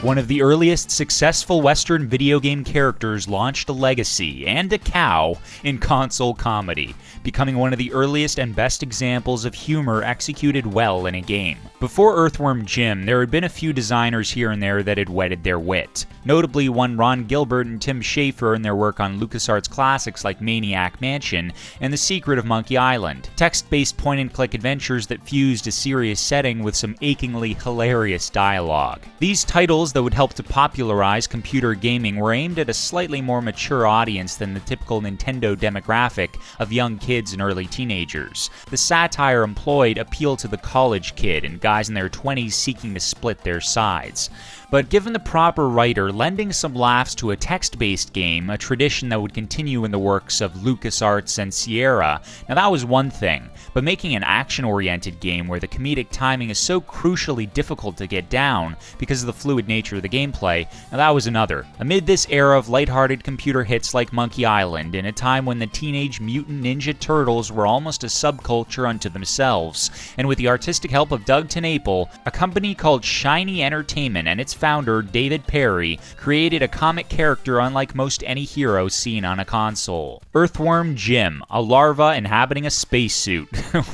One of the earliest successful Western video game characters launched a legacy, and a cow, in console comedy, becoming one of the earliest and best examples of humor executed well in a game. Before Earthworm Jim, there had been a few designers here and there that had whetted their wit. Notably one Ron Gilbert and Tim Schafer in their work on LucasArts classics like Maniac Mansion and The Secret of Monkey Island, text-based point-and-click adventures that fused a serious setting with some achingly hilarious dialogue. These titles that would help to popularize computer gaming were aimed at a slightly more mature audience than the typical Nintendo demographic of young kids and early teenagers. The satire employed appealed to the college kid and guys in their 20s seeking to split their sides. But given the proper writer, lending some laughs to a text-based game, a tradition that would continue in the works of LucasArts and Sierra, now that was one thing, but making an action-oriented game where the comedic timing is so crucially difficult to get down because of the fluid nature of the gameplay, now that was another. Amid this era of lighthearted computer hits like Monkey Island, in a time when the Teenage Mutant Ninja Turtles were almost a subculture unto themselves, and with the artistic help of Doug TenNapel, a company called Shiny Entertainment and its founder, David Perry, created a comic character unlike most any hero seen on a console. Earthworm Jim, a larva inhabiting a spacesuit.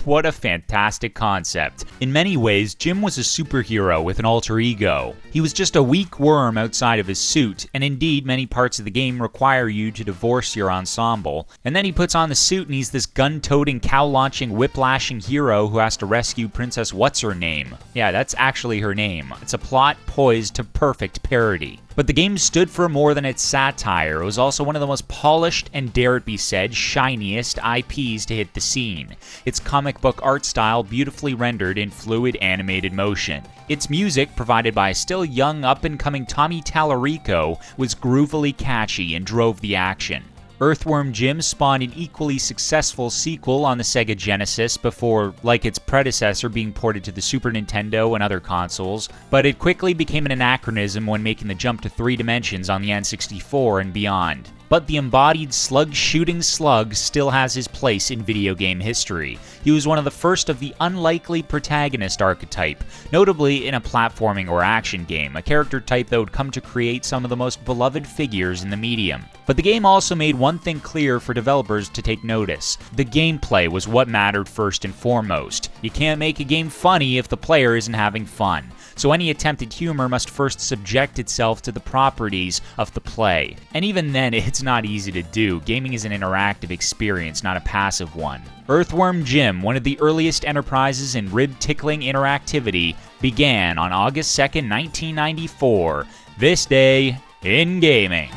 What a fantastic concept. In many ways, Jim was a superhero with an alter ego. He was just a weak worm outside of his suit, and indeed many parts of the game require you to divorce your ensemble. And then he puts on the suit and he's this gun-toting, cow-launching, whip-lashing hero who has to rescue Princess What's-Her-Name. Yeah, that's actually her name. It's a plot poised to perfect parody. But the game stood for more than its satire. It was also one of the most polished and, dare it be said, shiniest IPs to hit the scene. Its comic book art style beautifully rendered in fluid animated motion. Its music, provided by a still young up-and-coming Tommy Tallarico, was groovily catchy and drove the action. Earthworm Jim spawned an equally successful sequel on the Sega Genesis before, like its predecessor, being ported to the Super Nintendo and other consoles, but it quickly became an anachronism when making the jump to 3 dimensions on the N64 and beyond. But the embodied slug-shooting slug still has his place in video game history. He was one of the first of the unlikely protagonist archetype, notably in a platforming or action game, a character type that would come to create some of the most beloved figures in the medium. But the game also made one thing clear for developers to take notice. The gameplay was what mattered first and foremost. You can't make a game funny if the player isn't having fun. So any attempt at humor must first subject itself to the properties of the play. And even then, it's not easy to do. Gaming is an interactive experience, not a passive one. Earthworm Jim, one of the earliest enterprises in rib-tickling interactivity, began on August 2nd, 1994. This day in gaming.